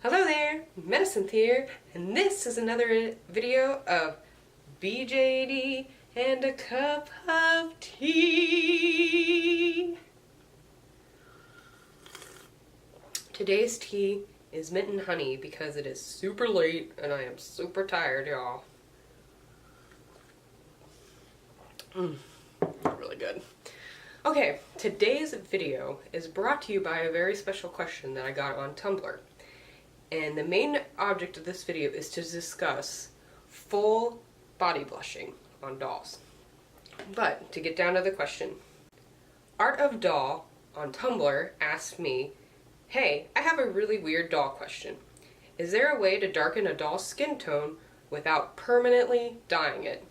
Hello there, Medicine here, and this is another video of BJD and a cup of tea. Today's tea is mint and honey because it is super late and I am super tired, y'all. Really good. Okay, today's video is brought to you by a very special question that I got on Tumblr. And the main object of this video is to discuss full body blushing on dolls. But to get down to the question, Art of Doll on Tumblr asked me, hey, I have a really weird doll question. Is there a way to darken a doll's skin tone without permanently dyeing it?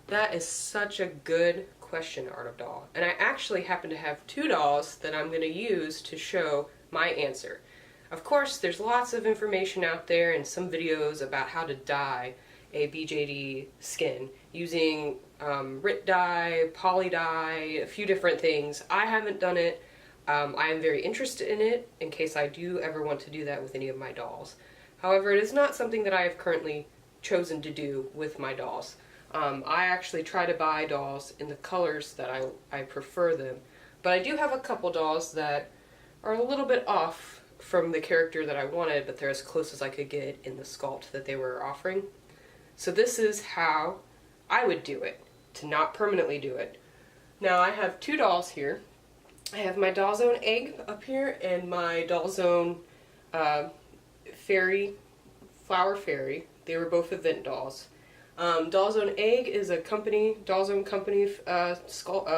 That is such a good question, Art of Doll. And I actually happen to have two dolls that I'm going to use to show my answer. Of course, there's lots of information out there and some videos about how to dye a BJD skin using RIT dye, poly dye, a few different things. I haven't done it. I am very interested in it in case I do ever want to do that with any of my dolls. However, it is not something that I have currently chosen to do with my dolls. I actually try to buy dolls in the colors that I prefer them, but I do have a couple dolls that are a little bit off from the character that I wanted, but they're as close as I could get in the sculpt that they were offering. So this is how I would do it, to not permanently do it. Now I have two dolls here. I have my DollZone Egg up here and my DollZone Flower Fairy. They were both event dolls. DollZone Egg is a company, DollZone company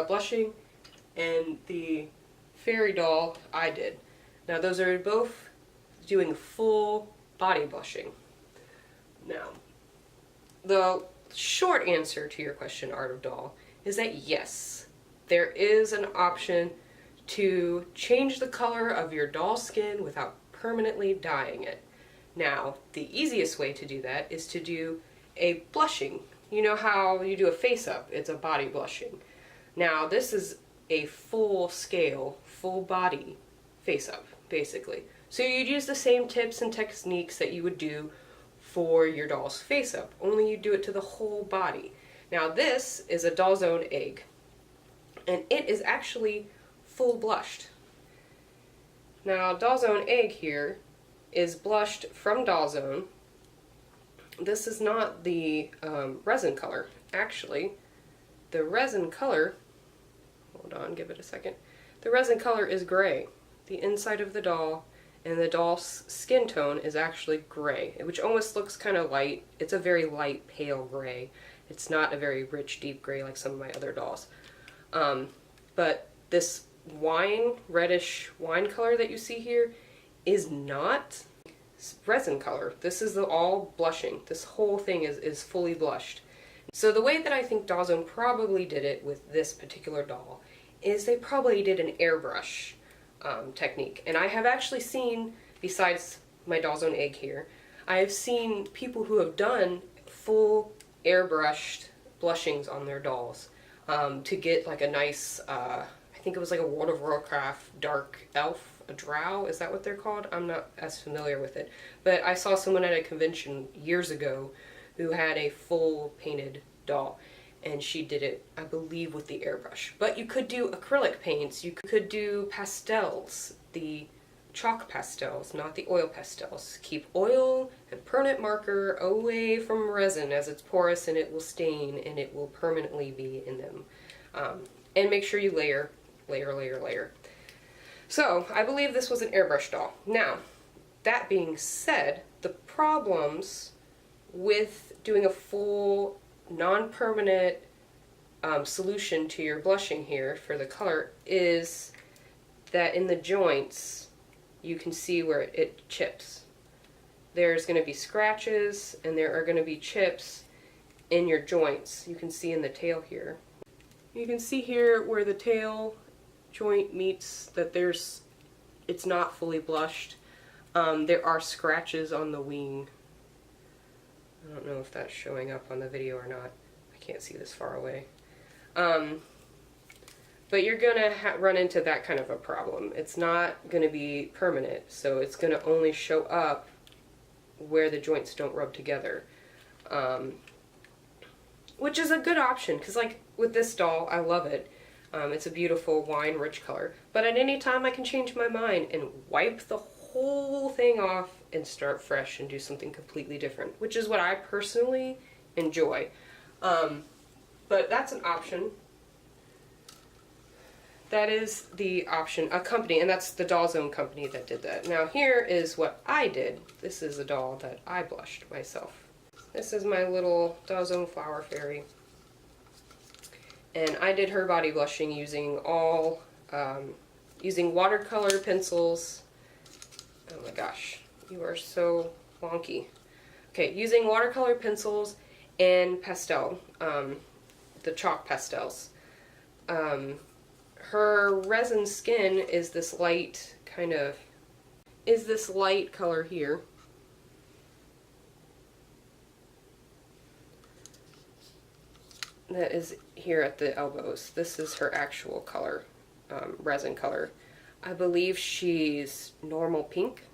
blushing, and the fairy doll I did. Now those are both doing full body blushing. Now, the short answer to your question, Art of Doll, is that yes, there is an option to change the color of your doll's skin without permanently dyeing it. Now, the easiest way to do that is to do a blushing. You know how you do a face-up, it's a body blushing. Now, this is a full-scale, full-body face-up, basically. So you'd use the same tips and techniques that you would do for your doll's face-up, only you do it to the whole body. Now this is a DollZone Egg, and it is actually full blushed. Now DollZone Egg here is blushed from DollZone. This is not the resin color. Actually, the resin color, hold on, give it a second. The resin color is gray. The inside of the doll and the doll's skin tone is actually gray, which almost looks kind of light. It's a very light, pale gray. It's not a very rich, deep gray like some of my other dolls. But this reddish wine color that you see here is not resin color. This is all blushing. This whole thing is fully blushed. So the way that I think DollZone probably did it with this particular doll is they probably did an airbrush technique. And I have actually seen, besides my DollZone Egg here, I have seen people who have done full airbrushed blushings on their dolls to get like a nice, I think it was like a World of Warcraft dark elf, a drow, is that what they're called? I'm not as familiar with it. But I saw someone at a convention years ago who had a full painted doll. And she did it, I believe, with the airbrush. But you could do acrylic paints, you could do pastels, the chalk pastels, not the oil pastels. Keep oil and permanent marker away from resin as it's porous and it will stain and it will permanently be in them. And make sure you layer. So, I believe this was an airbrush doll. Now, that being said, the problems with doing a full non-permanent solution to your blushing here for the color is that in the joints you can see where it chips. There's going to be scratches and there are going to be chips in your joints. You can see in the tail here. You can see here where the tail joint meets that it's not fully blushed. There are scratches on the wing. I don't know if that's showing up on the video or not. I can't see this far away. But you're gonna run into that kind of a problem. It's not gonna be permanent, so it's gonna only show up where the joints don't rub together. Which is a good option, because like with this doll, I love it. It's a beautiful wine-rich color. But at any time I can change my mind and wipe the whole thing off and start fresh and do something completely different, which is what I personally enjoy. But that's an option. That is the option, a company, and that's the DollZone company that did that. Now here is what I did. This is a doll that I blushed myself. This is my little DollZone Flower Fairy. And I did her body blushing using using watercolor pencils. Oh my gosh, you are so wonky. Okay, using watercolor pencils and pastel, the chalk pastels. Her resin skin is this light color here. That is here at the elbows. This is her actual color, resin color. I believe she's normal pink.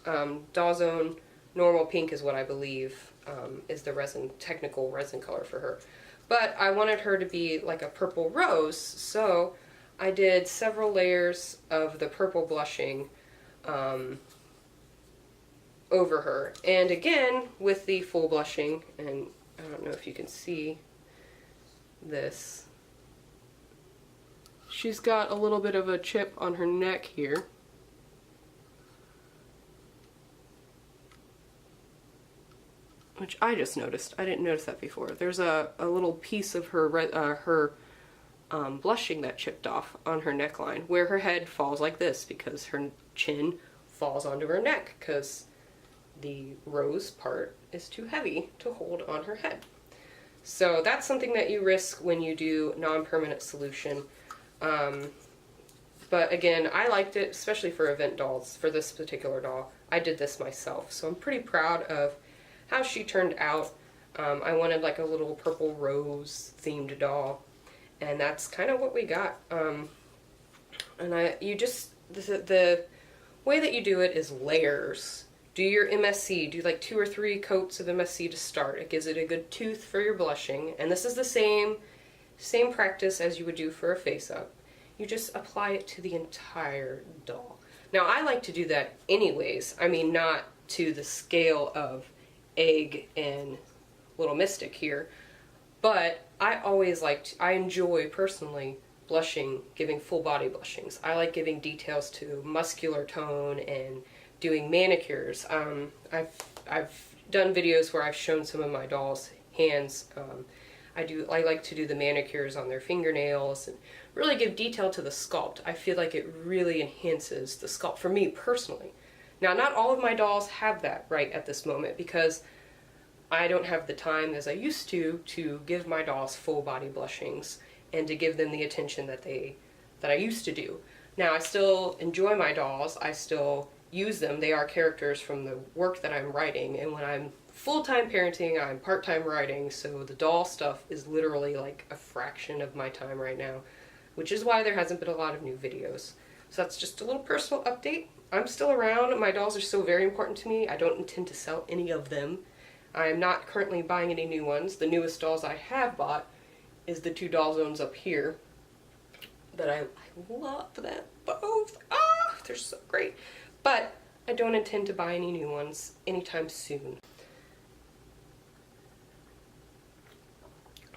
DollZone normal pink is what I believe is the technical resin color for her. But I wanted her to be like a purple rose, so I did several layers of the purple blushing over her. And again, with the full blushing, and I don't know if you can see this. She's got a little bit of a chip on her neck here. Which I just noticed. I didn't notice that before. There's a little piece of her blushing that chipped off on her neckline, where her head falls like this because her chin falls onto her neck because the rose part is too heavy to hold on her head. So that's something that you risk when you do non-permanent solution. But again, I liked it, especially for event dolls. For this particular doll, I did this myself, so I'm pretty proud of how she turned out. I wanted like a little purple rose themed doll, and that's kind of what we got. And the way that you do it is layers. Do your MSC, do like 2 or 3 coats of MSC to start. It gives it a good tooth for your blushing, and this is the same practice as you would do for a face-up. You just apply it to the entire doll. Now I like to do that anyways. I mean, not to the scale of Egg and Little Mystic here, but I enjoy personally blushing, giving full body blushings. I like giving details to muscular tone and doing manicures. I've done videos where I've shown some of my dolls' hands. I like to do the manicures on their fingernails and really give detail to the sculpt. I feel like it really enhances the sculpt for me personally. Now, not all of my dolls have that right at this moment because I don't have the time as I used to give my dolls full body blushings and to give them the attention that I used to do. Now, I still enjoy my dolls. I still use them. They are characters from the work that I'm writing, and when I'm full-time parenting, I'm part-time writing, so the doll stuff is literally like a fraction of my time right now, which is why there hasn't been a lot of new videos. So that's just a little personal update. I'm still around. My dolls are still very important to me. I don't intend to sell any of them. I'm not currently buying any new ones. The newest dolls I have bought is the 2 DollZones up here that I love them both. Ah, they're so great. But I don't intend to buy any new ones anytime soon.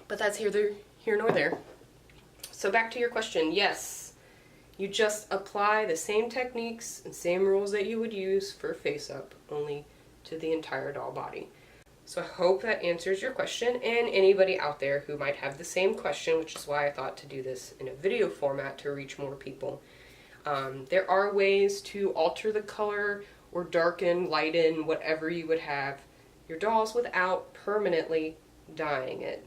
But that's here nor there. So back to your question. Yes, you just apply the same techniques and same rules that you would use for face-up, only to the entire doll body. So I hope that answers your question, and anybody out there who might have the same question, which is why I thought to do this in a video format to reach more people. There are ways to alter the color or darken, lighten, whatever you would have your dolls without permanently dyeing it.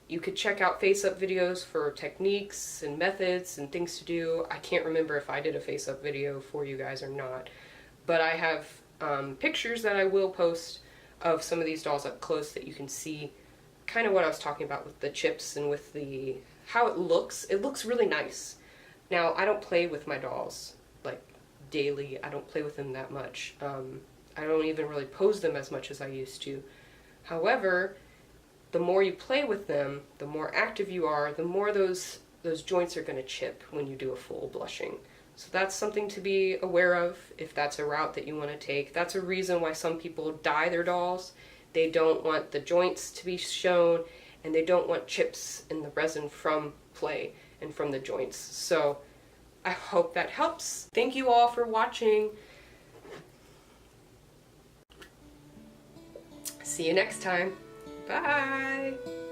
You could check out face-up videos for techniques and methods and things to do. I can't remember if I did a face-up video for you guys or not, but I have pictures that I will post of some of these dolls up close that you can see kind of what I was talking about with the chips and with the how it looks really nice. Now, I don't play with my dolls, like, daily. I don't play with them that much. I don't even really pose them as much as I used to. However, the more you play with them, the more active you are, the more those joints are going to chip when you do a full blushing. So that's something to be aware of if that's a route that you want to take. That's a reason why some people dye their dolls. They don't want the joints to be shown, and they don't want chips in the resin from play and from the joints. So I hope that helps. Thank you all for watching. See you next time. Bye!